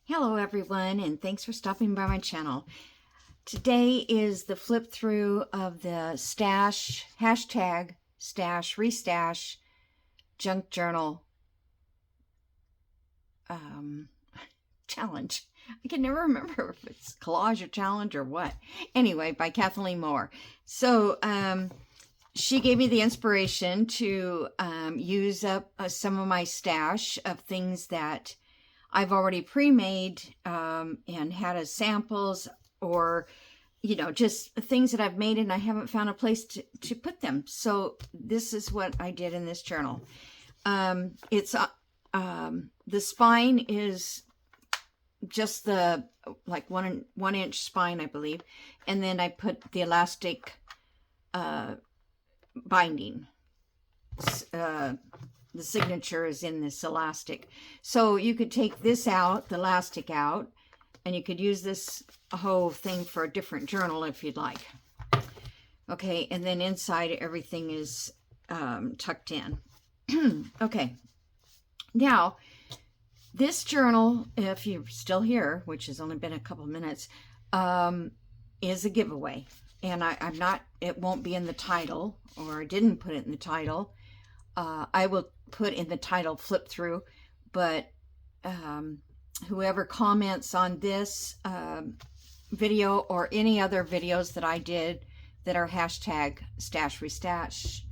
Hello everyone, and thanks for stopping by my channel. Today is the flip through of the stash, hashtag stash, restash, junk journal challenge. I can never remember if it's collage or challenge or what. Anyway, by Kathleen Moore. So she gave me the inspiration to use up some of my stash of things that I've already pre-made and had as samples, or just things that I've made and I haven't found a place to put them. So this is what I did in this journal. It's the spine is just the like one inch spine, I believe, and then I put the elastic binding. The signature is in this elastic. So you could take this out, the elastic out, and you could use this whole thing for a different journal if you'd like. Okay, and then inside everything is tucked in. Okay, now this journal, if you're still here, which has only been a couple minutes, is a giveaway. And I'm not, it won't be in the title, or I didn't put it in the title. I will put in the title flip through, but whoever comments on this video or any other videos that I did that are hashtag stash restash,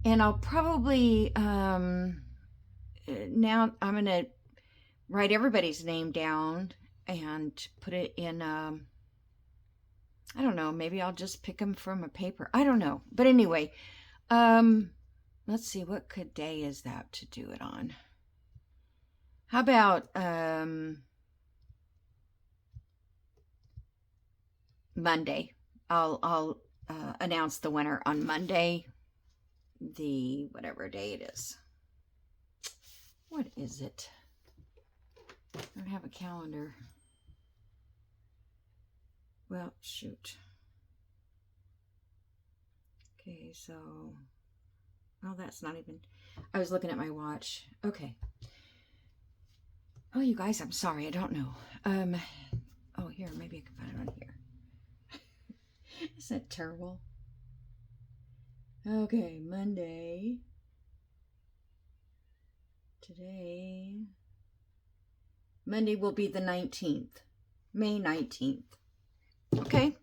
and I'll probably now I'm gonna write everybody's name down and put it in I don't know, maybe I'll just pick them from a paper, I don't know, but anyway, let's see, what good day is that to do it on? How about Monday? I'll announce the winner on Monday, the whatever day it is. What is it? I don't have a calendar. Well, shoot. Okay, so oh, that's not even, I was looking at my watch. Okay. Oh, you guys, I'm sorry, I don't know. Oh, here, maybe I can find it on here. Isn't that terrible? Okay, Monday. Today. Monday will be the 19th. May 19th. Okay?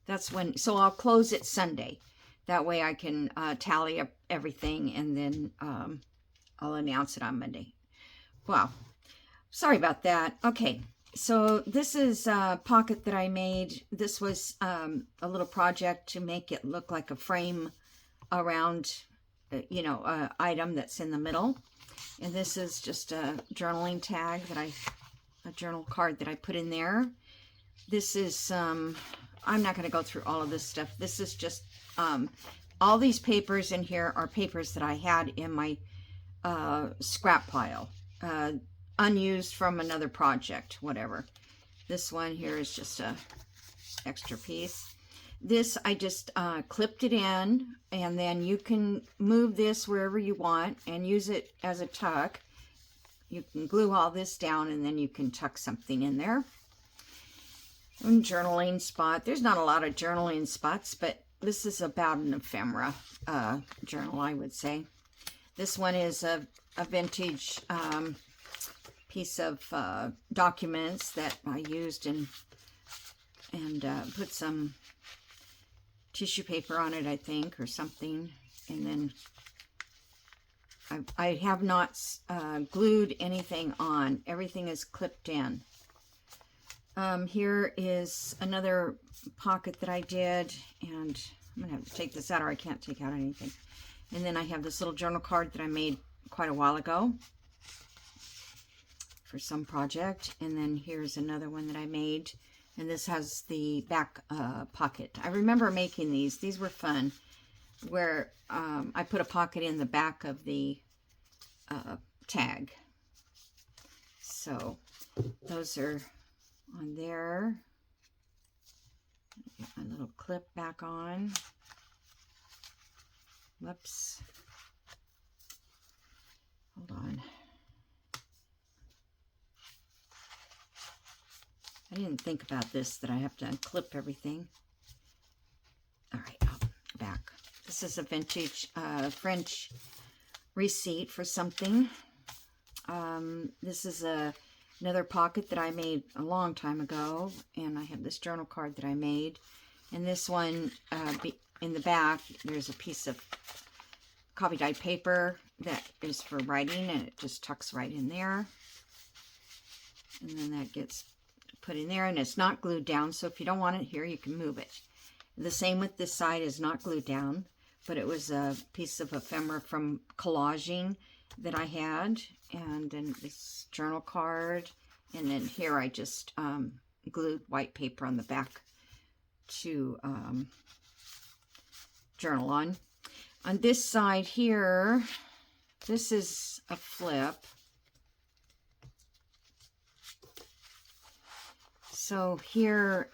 That's when, so I'll close it Sunday. That way I can tally up everything, and then I'll announce it on Monday. Wow. Sorry about that. Okay. So this is a pocket that I made. This was a little project to make it look like a frame around, a item that's in the middle. And this is just a journaling tag that a journal card that I put in there. This is I'm not going to go through all of this stuff. This is just all these papers in here are papers that I had in my scrap pile, unused from another project, whatever. This one here is just a extra piece. This, I just clipped it in, and then you can move this wherever you want and use it as a tuck. You can glue all this down, and then you can tuck something in there. And journaling spot. There's not a lot of journaling spots, but this is about an ephemera journal, I would say. This one is a vintage piece of documents that I used and put some tissue paper on it, I think, or something. And then I have not glued anything on. Everything is clipped in. Here is another pocket that I did, and I'm gonna have to take this out or I can't take out anything. And then I have this little journal card that I made quite a while ago for some project. And then here's another one that I made, and this has the back pocket. I remember making these. These were fun, where I put a pocket in the back of the tag. So those are on there. Get my little clip back on. Whoops. Hold on. I didn't think about this, that I have to unclip everything. All right, back. This is a vintage French receipt for something. This is another pocket that I made a long time ago, and I have this journal card that I made. And this one, in the back, there's a piece of coffee dyed paper that is for writing, and it just tucks right in there. And then that gets put in there, and it's not glued down, so if you don't want it here, you can move it. The same with this side, is not glued down, but it was a piece of ephemera from collaging that I had, and then this journal card, and then here I just glued white paper on the back to journal on. On this side here, this is a flip. So here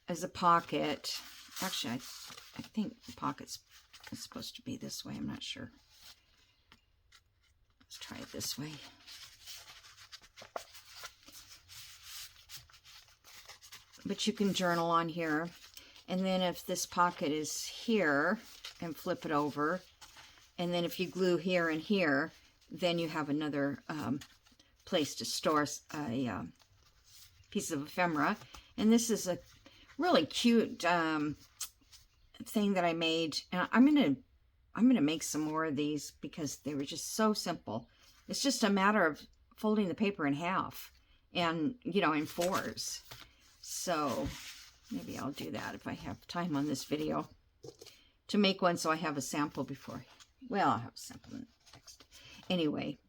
is a pocket. Actually, I think the pocket's supposed to be this way. I'm not sure. Let's try it this way. But you can journal on here. And then if this pocket is here, and flip it over. And then if you glue here and here, then you have another place to store a piece of ephemera. And this is a really cute thing that I made. And I'm gonna make some more of these because they were just so simple. It's just a matter of folding the paper in half, and you know, in fours. So maybe I'll do that if I have time on this video to make one, so I have a sample before. Well, I'll have a sample next. Anyway,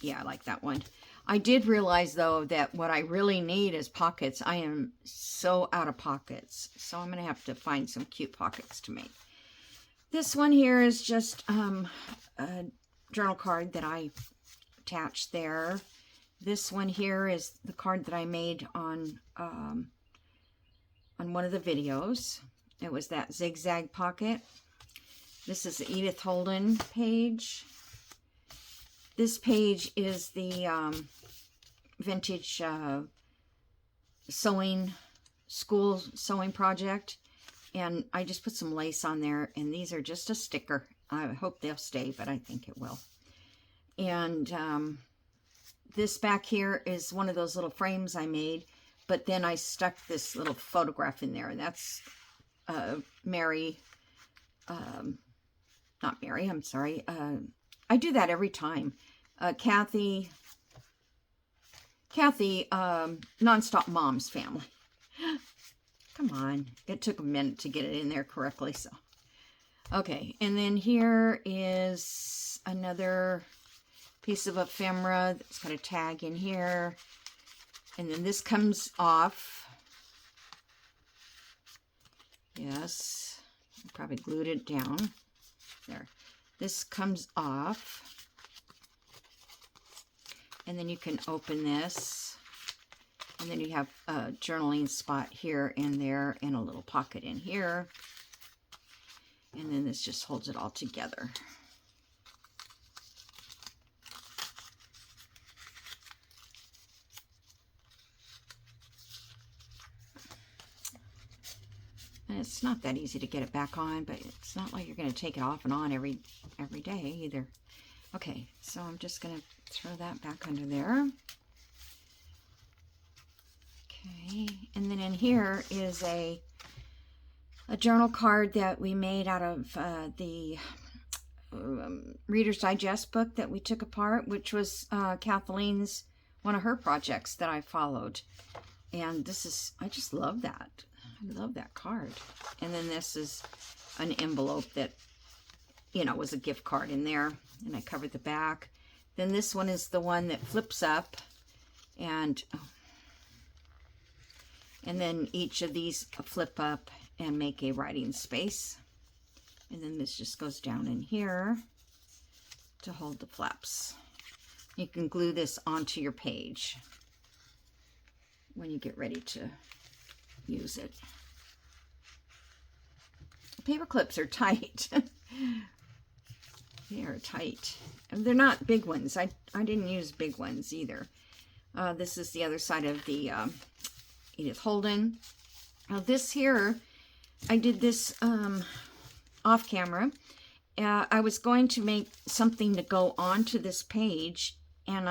yeah, I like that one. I did realize, though, that what I really need is pockets. I am so out of pockets, so I'm going to have to find some cute pockets to make. This one here is just a journal card that I attached there. This one here is the card that I made on one of the videos. It was that zigzag pocket. This is the Edith Holden page. This page is the vintage school sewing project, and I just put some lace on there, and these are just a sticker. I hope they'll stay, but I think it will. And this back here is one of those little frames I made, but then I stuck this little photograph in there, and that's Mary, not Mary, I'm sorry. I do that every time. Kathy, Nonstop Mom's family. Come on. It took a minute to get it in there correctly, so. Okay, and then here is another piece of ephemera that's got a tag in here. And then this comes off. Yes, I probably glued it down. There. This comes off. And then you can open this. And then you have a journaling spot here and there, and a little pocket in here. And then this just holds it all together. And it's not that easy to get it back on, but it's not like you're going to take it off and on every day either. Okay, so I'm just going to throw that back under there. Okay, and then in here is a journal card that we made out of the Reader's Digest book that we took apart, which was Kathleen's, one of her projects that I followed. And this is, I just love that. I love that card. And then this is an envelope that, you know, was a gift card in there. And I covered the back. Then this one is the one that flips up. And then each of these flip up and make a writing space. And then this just goes down in here to hold the flaps. You can glue this onto your page when you get ready to use it. The paper clips are tight. They are tight. And they're not big ones. I didn't use big ones either. This is the other side of the Edith Holden. Now this here, I did this off camera. I was going to make something to go onto this page, and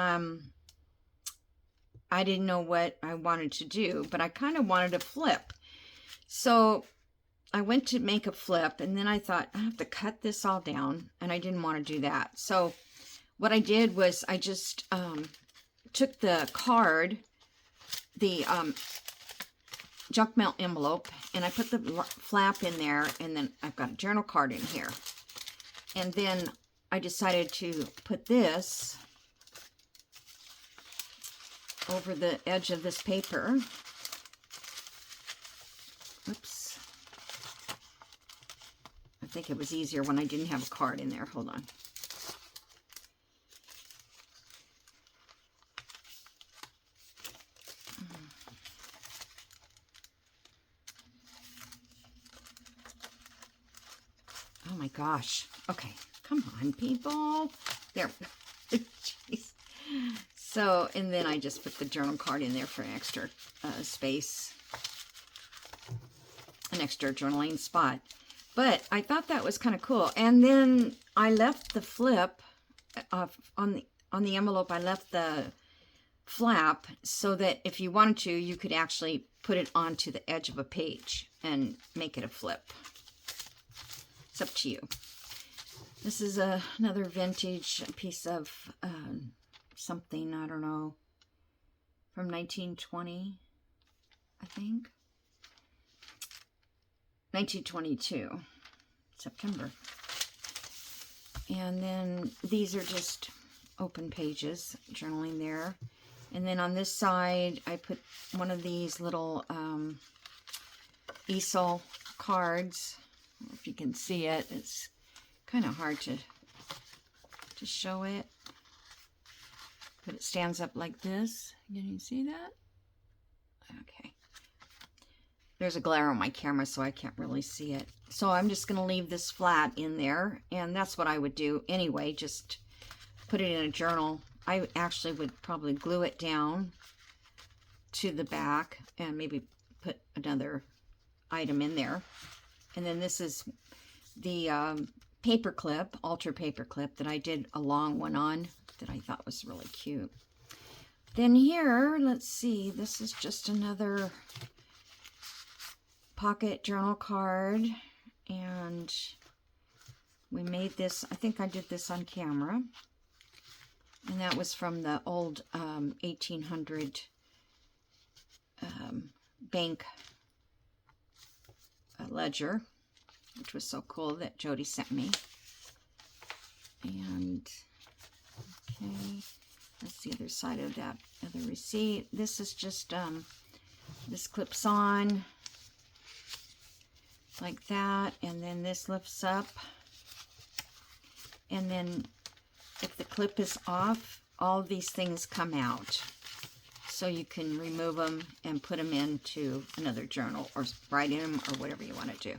I didn't know what I wanted to do, but I kind of wanted to flip. So I went to make a flip, and then I thought, I have to cut this all down, and I didn't want to do that. So what I did was I just took the card, the junk mail envelope, and I put the flap in there, and then I've got a journal card in here. And then I decided to put this over the edge of this paper. Oops. I think it was easier when I didn't have a card in there. Hold on. Oh my gosh. Okay. Come on, people. There. Jeez. So, and then I just put the journal card in there for an extra space. An extra journaling spot. But I thought that was kind of cool. And then I left the flip on the envelope. I left the flap so that if you wanted to, you could actually put it onto the edge of a page and make it a flip. It's up to you. This is another vintage piece of something, I don't know, from 1920, I think. 1922, September. And then these are just open pages, journaling there. And then on this side, I put one of these little easel cards. I don't know if you can see it. It's kind of hard to show it. But it stands up like this. Can you see that? Okay. There's a glare on my camera, so I can't really see it. So I'm just going to leave this flat in there. And that's what I would do anyway. Just put it in a journal. I actually would probably glue it down to the back and maybe put another item in there. And then this is the paper clip, altar paper clip that I did a long one on that I thought was really cute. Then here, let's see, this is just another pocket journal card, and we made this, I think I did this on camera, and that was from the old 1800 bank ledger, which was so cool that Jody sent me. And okay, that's the other side of that other receipt. This is just this clips on like that, and then this lifts up, and then if the clip is off, all these things come out, so you can remove them and put them into another journal or write in them or whatever you want to do.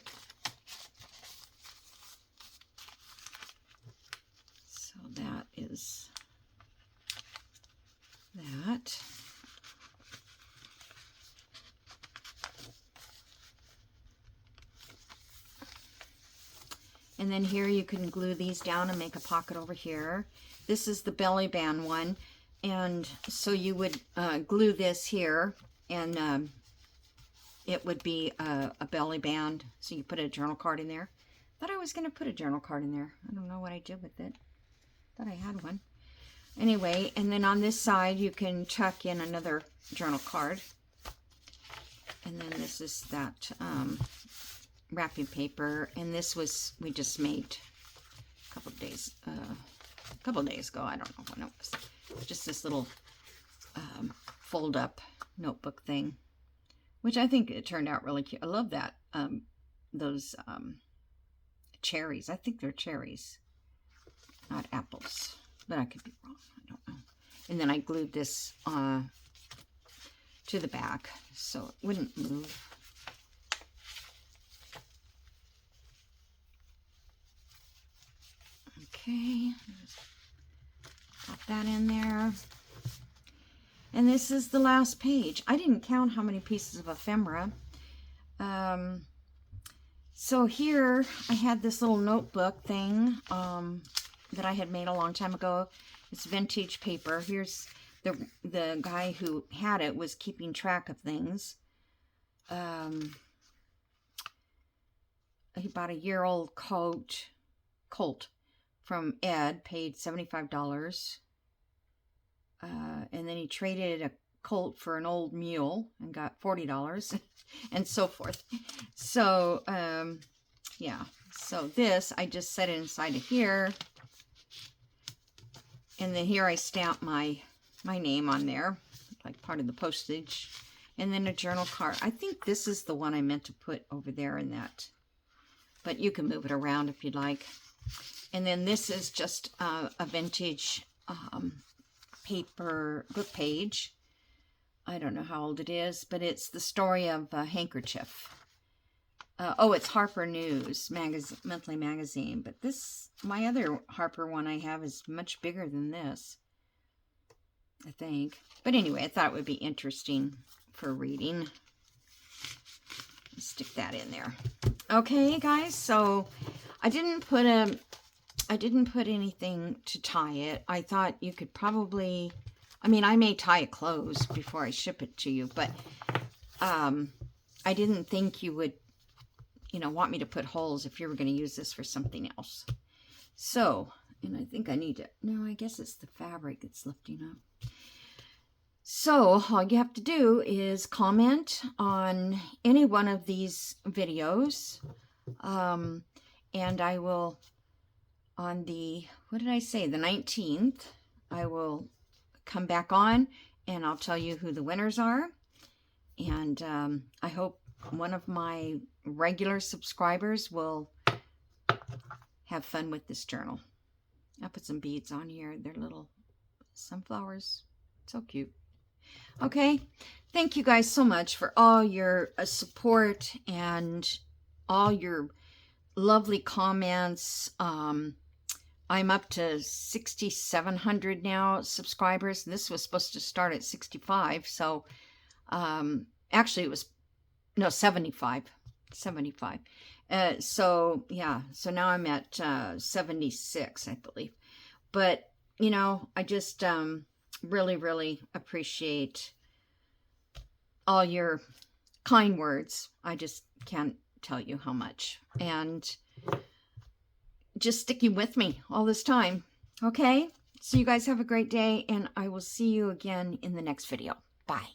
So that is that. And then here you can glue these down and make a pocket over here. This is the belly band one. And so you would glue this here, and it would be a belly band. So you put a journal card in there. Thought I was going to put a journal card in there. I don't know what I did with it. Thought I had one. Anyway, and then on this side you can tuck in another journal card. And then this is that wrapping paper, and this was, we just made a couple days ago. I don't know when it was. Just this little fold up notebook thing, which I think it turned out really cute. I love that. Those cherries. I think they're cherries, not apples, but I could be wrong. I don't know. And then I glued this to the back so it wouldn't move. Okay, pop that in there. And this is the last page. I didn't count how many pieces of ephemera. So here I had this little notebook thing that I had made a long time ago. It's vintage paper. Here's the guy who had it was keeping track of things. He bought a year-old colt from Ed, paid $75. And then he traded a colt for an old mule and got $40 and so forth. So, yeah. So this, I just set it inside of here. And then here I stamp my name on there, like part of the postage. And then a journal card. I think this is the one I meant to put over there in that. But you can move it around if you'd like. And then this is just a vintage paper book page. I don't know how old it is, but it's the story of a handkerchief. Oh, it's Harper News monthly magazine. But this, my other Harper one I have is much bigger than this, I think. But anyway, I thought it would be interesting for reading. Stick that in there. Okay, guys. So I didn't put anything to tie it. I thought you could probably, I mean, I may tie it closed before I ship it to you, but I didn't think you would, want me to put holes if you were going to use this for something else. So, and I think I need to, no, I guess it's the fabric that's lifting up. So all you have to do is comment on any one of these videos. And I will, on the, what did I say, the 19th, I will come back on and I'll tell you who the winners are. And I hope one of my regular subscribers will have fun with this journal. I put some beads on here. They're little sunflowers. So cute. Okay, thank you guys so much for all your support and all your lovely comments. I'm up to 6,700 now subscribers. This was supposed to start at 65, so actually it was, no, 75. So yeah, so now I'm at 76, I believe. But I just really appreciate all your kind words. I just can't tell you how much. And just sticking with me all this time. Okay? So you guys have a great day, and I will see you again in the next video. Bye.